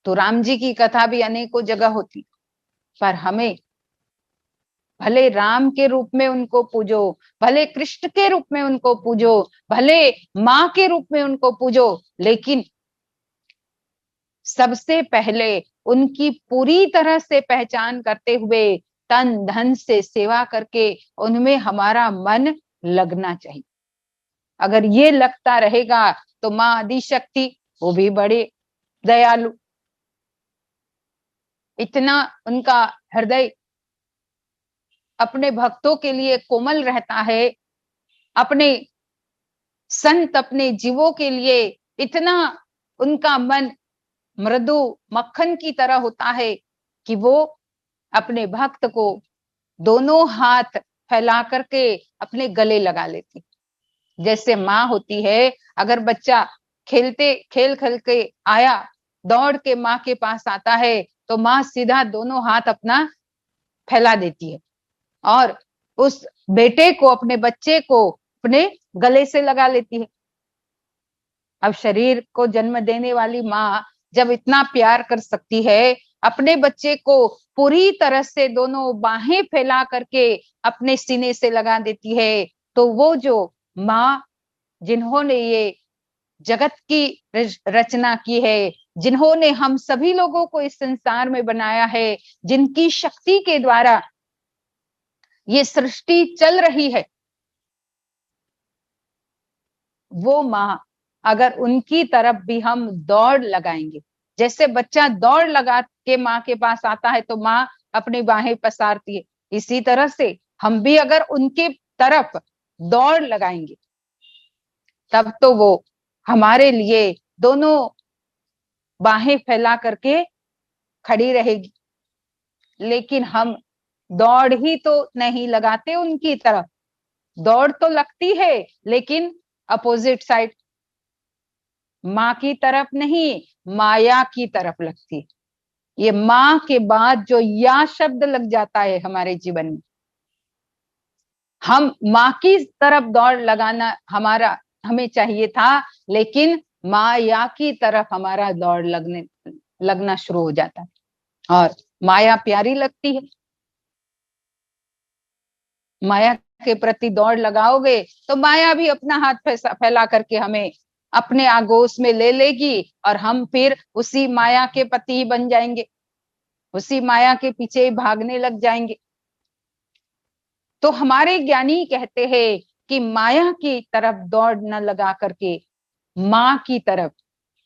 तो राम जी की कथा भी अनेकों जगह होती, पर हमें भले राम के रूप में उनको पूजो, भले कृष्ण के रूप में उनको पूजो, भले माँ के रूप में उनको पूजो, लेकिन सबसे पहले उनकी पूरी तरह से पहचान करते हुए तन धन से सेवा करके उनमें हमारा मन लगना चाहिए। अगर ये लगता रहेगा तो माँ आदिशक्ति वो भी बड़े दयालु, इतना उनका हृदय अपने भक्तों के लिए कोमल रहता है, अपने संत अपने जीवों के लिए इतना उनका मन मृदु मक्खन की तरह होता है कि वो अपने भक्त को दोनों हाथ फैला करके अपने गले लगा लेती। जैसे माँ होती है, अगर बच्चा खेलते खेल खेल के आया, दौड़ के माँ के पास आता है, तो माँ सीधा दोनों हाथ अपना फैला देती है और उस बेटे को, अपने बच्चे को अपने गले से लगा लेती है। अब शरीर को जन्म देने वाली माँ जब इतना प्यार कर सकती है, अपने बच्चे को पूरी तरह से दोनों बाहें फैला करके अपने सीने से लगा देती है, तो वो जो माँ जिन्होंने ये जगत की रचना की है, जिन्होंने हम सभी लोगों को इस संसार में बनाया है, जिनकी शक्ति के द्वारा ये सृष्टि चल रही है, वो माँ अगर उनकी तरफ भी हम दौड़ लगाएंगे, जैसे बच्चा दौड़ लगा के माँ के पास आता है तो माँ अपनी बाहें पसारती है, इसी तरह से हम भी अगर उनके तरफ दौड़ लगाएंगे तब तो वो हमारे लिए दोनों बाहें फैला करके खड़ी रहेगी। लेकिन हम दौड़ ही तो नहीं लगाते उनकी तरफ, दौड़ तो लगती है लेकिन अपोजिट साइड, माँ की तरफ नहीं, माया की तरफ लगती है। ये माँ के बाद जो या शब्द लग जाता है हमारे जीवन में, हम माँ की तरफ दौड़ लगाना हमें चाहिए था, लेकिन माया की तरफ हमारा दौड़ लगना शुरू हो जाता है। और माया प्यारी लगती है, माया के प्रति दौड़ लगाओगे तो माया भी अपना हाथ फैला करके हमें अपने आगोश में ले लेगी और हम फिर उसी माया के पति बन जाएंगे, उसी माया के पीछे भागने लग जाएंगे। तो हमारे ज्ञानी कहते हैं कि माया की तरफ दौड़ न लगा करके माँ की तरफ,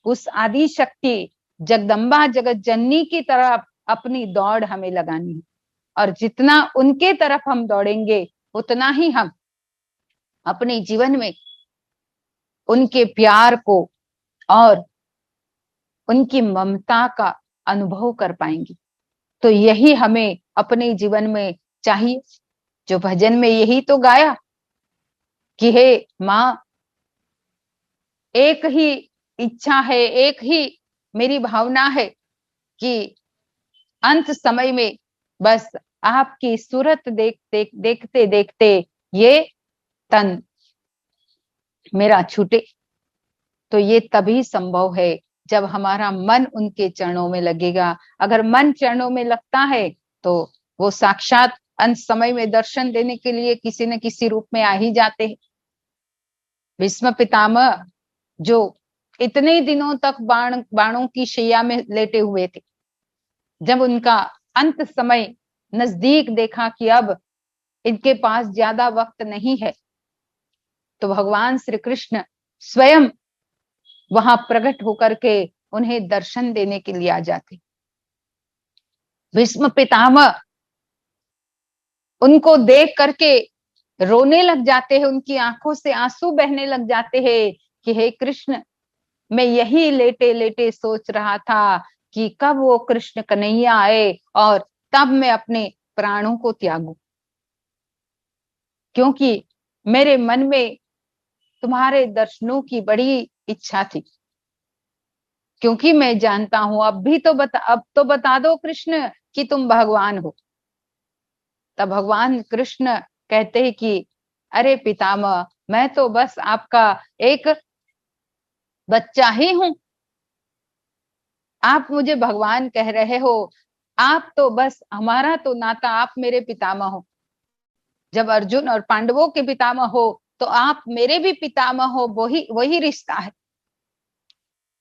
उस आदि शक्ति जगदम्बा जगत जननी की तरफ अपनी दौड़ हमें लगानी है। और जितना उनके तरफ हम दौड़ेंगे उतना ही हम अपने जीवन में उनके प्यार को और उनकी ममता का अनुभव कर पाएंगे। तो यही हमें अपने जीवन में चाहिए। जो भजन में यही तो गाया कि हे माँ, एक ही इच्छा है, एक ही मेरी भावना है कि अंत समय में बस आपकी सूरत देखते देखते ये तन मेरा छूटे। तो ये तभी संभव है जब हमारा मन उनके चरणों में लगेगा। अगर मन चरणों में लगता है तो वो साक्षात अंत समय में दर्शन देने के लिए किसी न किसी रूप में आ ही जाते हैं। भीष्म पितामह जो इतने दिनों तक बाणों की शैया में लेटे हुए थे, जब उनका अंत समय नजदीक देखा कि अब इनके पास ज्यादा वक्त नहीं है, तो भगवान श्री कृष्ण स्वयं वहां प्रकट होकर के उन्हें दर्शन देने के लिए आ जाते। भीष्म पितामह उनको देख करके रोने लग जाते हैं, उनकी आंखों से आंसू बहने लग जाते हैं कि हे कृष्ण, मैं यही लेटे लेटे सोच रहा था कि कब वो कृष्ण कन्हैया आए और तब मैं अपने प्राणों को त्यागूं, क्योंकि मेरे मन में तुम्हारे दर्शनों की बड़ी इच्छा थी। क्योंकि मैं जानता हूं अब तो बता दो कृष्ण कि तुम भगवान हो। तब भगवान कृष्ण कहते हैं कि अरे पितामह, मैं तो बस आपका एक बच्चा ही हूं, आप मुझे भगवान कह रहे हो। आप तो बस, हमारा तो नाता, आप मेरे पितामह हो। जब अर्जुन और पांडवों के पितामह हो तो आप मेरे भी पितामह हो, वही रिश्ता है।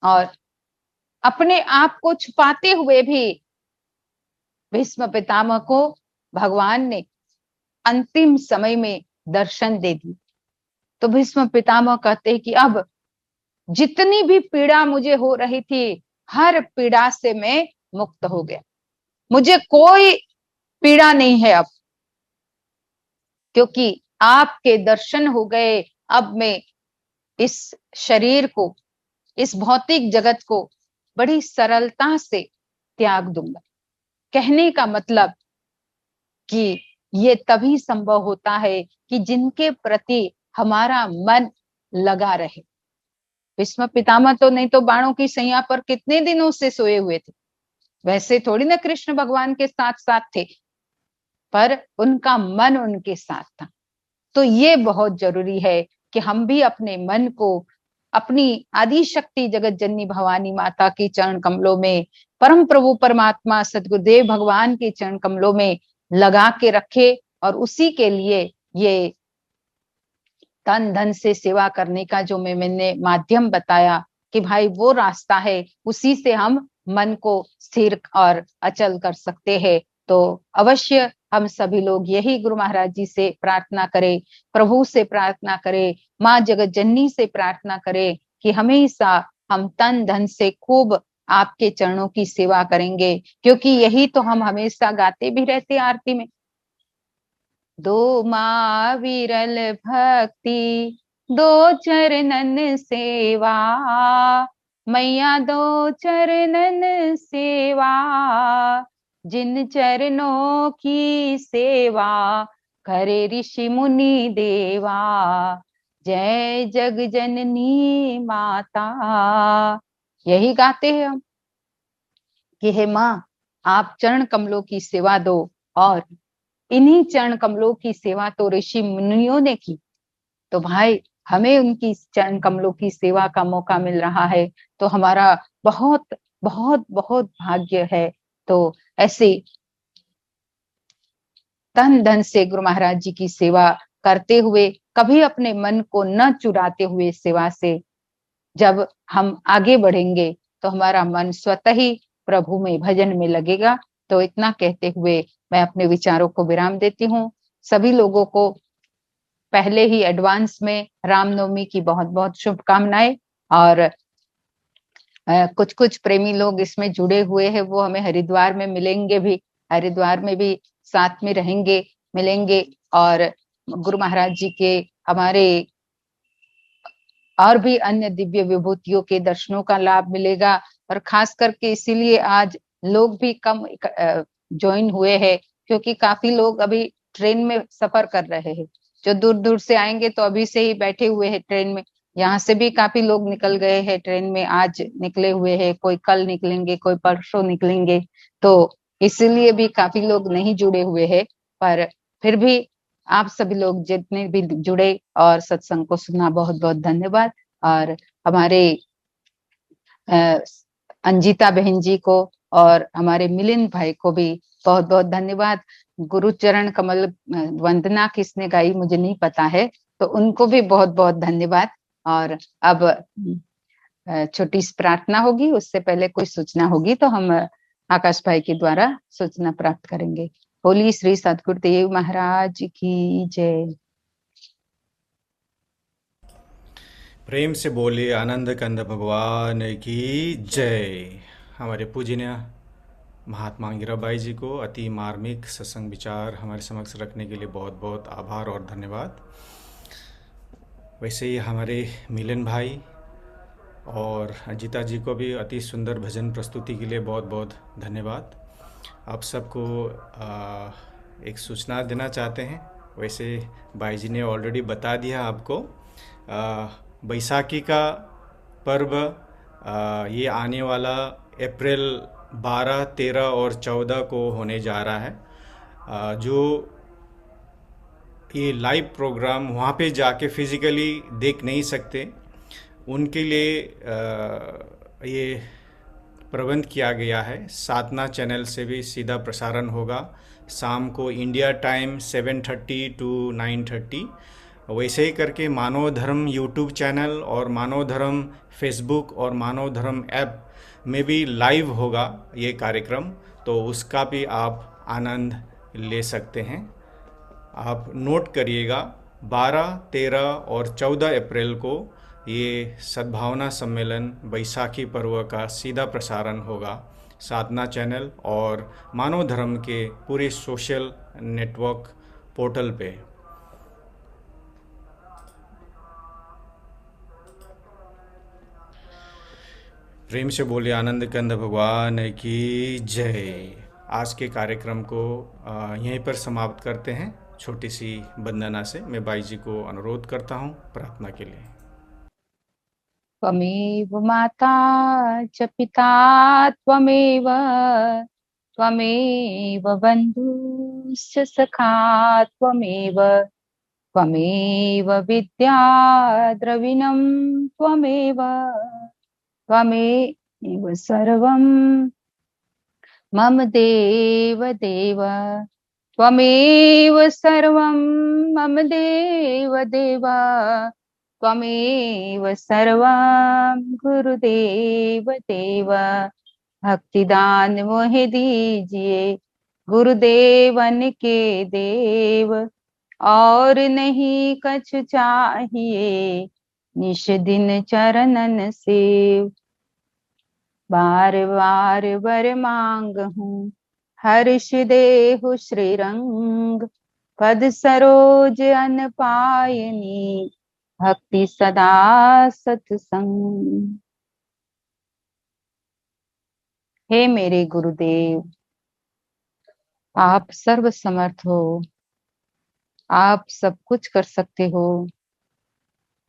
और अपने आप को छुपाते हुए भी भीष्म पितामह को भगवान ने अंतिम समय में दर्शन दे दी। तो भीष्म पितामह कहते हैं कि अब जितनी भी पीड़ा मुझे हो रही थी, हर पीड़ा से मैं मुक्त हो गया, मुझे कोई पीड़ा नहीं है अब, क्योंकि आपके दर्शन हो गए। अब मैं इस शरीर को, इस भौतिक जगत को बड़ी सरलता से त्याग दूंगा। कहने का मतलब कि ये तभी संभव होता है कि जिनके प्रति हमारा मन लगा रहे। भीष्म पितामह तो नहीं तो बाणों की सैया पर कितने दिनों से सोए हुए थे, वैसे थोड़ी ना कृष्ण भगवान के साथ साथ थे, पर उनका मन उनके साथ था। तो ये बहुत जरूरी है कि हम भी अपने मन को अपनी आदि शक्ति जगत जननी भवानी माता के चरण कमलों में, परम प्रभु परमात्मा सदगुरुदेव भगवान के चरण कमलों में लगा के रखे और उसी के लिए ये तन धन से सेवा करने का जो मैंने माध्यम बताया कि भाई वो रास्ता है, उसी से हम मन को स्थिर और अचल कर सकते हैं। तो अवश्य हम सभी लोग यही गुरु महाराज जी से प्रार्थना करें, प्रभु से प्रार्थना करें, माँ जगत जननी से प्रार्थना करें कि हमेशा हम तन धन से खूब आपके चरणों की सेवा करेंगे, क्योंकि यही तो हम हमेशा गाते भी रहते आरती में। दो माँ विरल भक्ति, दो चरणन सेवा, मैया दो चरणन सेवा, जिन चरणों की सेवा करे ऋषि मुनि देवा, जय जग जननी माता। यही गाते हैं हम कि हे माँ, आप चरण कमलों की सेवा दो, और इन्हीं चरण कमलों की सेवा तो ऋषि मुनियों ने की, तो भाई हमें उनकी चरण कमलों की सेवा का मौका मिल रहा है, तो हमारा बहुत बहुत बहुत भाग्य है। तो ऐसे तन धन से गुरु महाराज जी की सेवा करते हुए, कभी अपने मन को न चुराते हुए सेवा से जब हम आगे बढ़ेंगे, तो हमारा मन स्वतः ही प्रभु में, भजन में लगेगा। तो इतना कहते हुए मैं अपने विचारों को विराम देती हूँ। सभी लोगों को पहले ही एडवांस में रामनवमी की बहुत बहुत शुभकामनाएं। और कुछ कुछ प्रेमी लोग इसमें जुड़े हुए हैं, वो हमें हरिद्वार में मिलेंगे भी, हरिद्वार में भी साथ में रहेंगे, मिलेंगे, और गुरु महाराज जी के हमारे और भी अन्य दिव्य विभूतियों के दर्शनों का लाभ मिलेगा। और खास करके इसीलिए आज लोग भी कम ज्वाइन हुए हैं, क्योंकि काफी लोग अभी ट्रेन में सफर कर रहे हैं। जो दूर दूर से आएंगे तो अभी से ही बैठे हुए हैं ट्रेन में। यहाँ से भी काफी लोग निकल गए हैं ट्रेन में, आज निकले हुए हैं, कोई कल निकलेंगे, कोई परसों निकलेंगे। तो इसीलिए भी काफी लोग नहीं जुड़े हुए हैं, पर फिर भी आप सभी लोग जितने भी जुड़े और सत्संग को सुना, बहुत बहुत धन्यवाद। और हमारे अंजिता बहन जी को और हमारे मिलिंद भाई को भी बहुत बहुत धन्यवाद। गुरु चरण कमल वंदना किसने गाई मुझे नहीं पता है, तो उनको भी बहुत बहुत धन्यवाद। और अब छोटी सी प्रार्थना होगी, उससे पहले कोई सूचना होगी तो हम आकाश भाई के द्वारा सूचना प्राप्त करेंगे। बोली श्री सद्गुरुदेव महाराज की जय। प्रेम से बोले आनंद कंद भगवान की जय। हमारे पूजनीय महात्मा मीराबाई जी को अति मार्मिक सत्संग विचार हमारे समक्ष रखने के लिए बहुत बहुत आभार और धन्यवाद। वैसे ही हमारे मिलन भाई और अजिता जी को भी अति सुंदर भजन प्रस्तुति के लिए बहुत बहुत धन्यवाद। आप सबको एक सूचना देना चाहते हैं। वैसे भाई जी ने ऑलरेडी बता दिया आपको। बैसाखी का पर्व ये आने वाला अप्रैल 12, 13 और 14 को होने जा रहा है। जो ये लाइव प्रोग्राम वहाँ पे जाके फिज़िकली देख नहीं सकते, उनके लिए ये प्रबंध किया गया है। साधना चैनल से भी सीधा प्रसारण होगा शाम को इंडिया टाइम 7:30 to 9:30। वैसे ही करके मानव धर्म यूट्यूब चैनल और मानव धर्म फेसबुक और मानव धर्म ऐप में भी लाइव होगा ये कार्यक्रम, तो उसका भी आप आनंद ले सकते हैं। आप नोट करिएगा 12, 13 और 14 अप्रैल को ये सद्भावना सम्मेलन बैसाखी पर्व का सीधा प्रसारण होगा साधना चैनल और मानव धर्म के पूरे सोशल नेटवर्क पोर्टल पे। प्रेम से बोले आनंद कंद भगवान की जय। आज के कार्यक्रम को यहीं पर समाप्त करते हैं। छोटी सी वंदना से मैं बाई जी को अनुरोध करता हूँ प्रार्थना के लिए। त्वमेव माता च पिता त्वमेव, त्वमेव बन्धुश्च सखा त्वमेव, त्वमेव विद्या द्रविणं त्वमेव, त्वमेव सर्वं मम देव देव, त्वमेव सर्वं मम देव देव, त्वमेव सर्वं गुरुदेव देव। भक्तिदान मोहे दीजिए गुरुदेवन के देव, और नहीं कछु चाहिए निश दिन चरणन सेव। बार बार वर मांग हूँ, हर्ष देहु श्रीरंग। पद सरोज अन पायनी, भक्ति सदा सत्संग। हे मेरे गुरुदेव, आप सर्व समर्थ हो, आप सब कुछ कर सकते हो।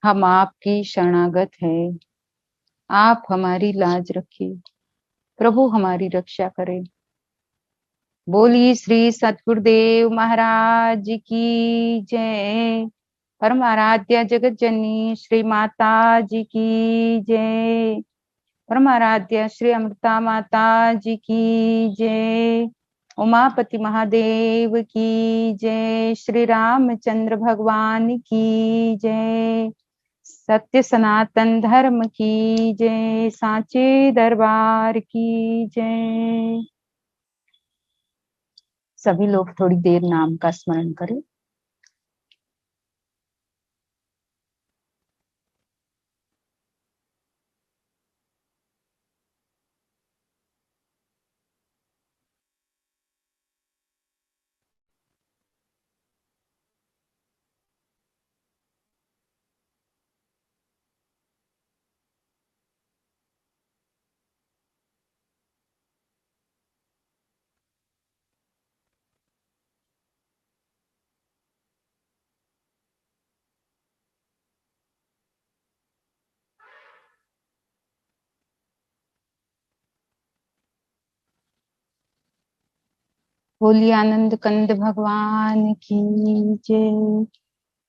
हम आपकी शरणागत है, आप हमारी लाज रखिए, प्रभु हमारी रक्षा करें। बोलिए श्री सतगुरुदेव महाराज की जय। परम आराध्य जगत जननी श्री माता जी की जय। परम आराध्य श्री अमृता माता जी की जय। उमापति महादेव की जय। श्री रामचंद्र भगवान की जय। सत्य सनातन धर्म की जय। सांचे दरबार की जय। सभी लोग थोड़ी देर नाम का स्मरण करें। बोलिए आनंद कंद भगवान की जय।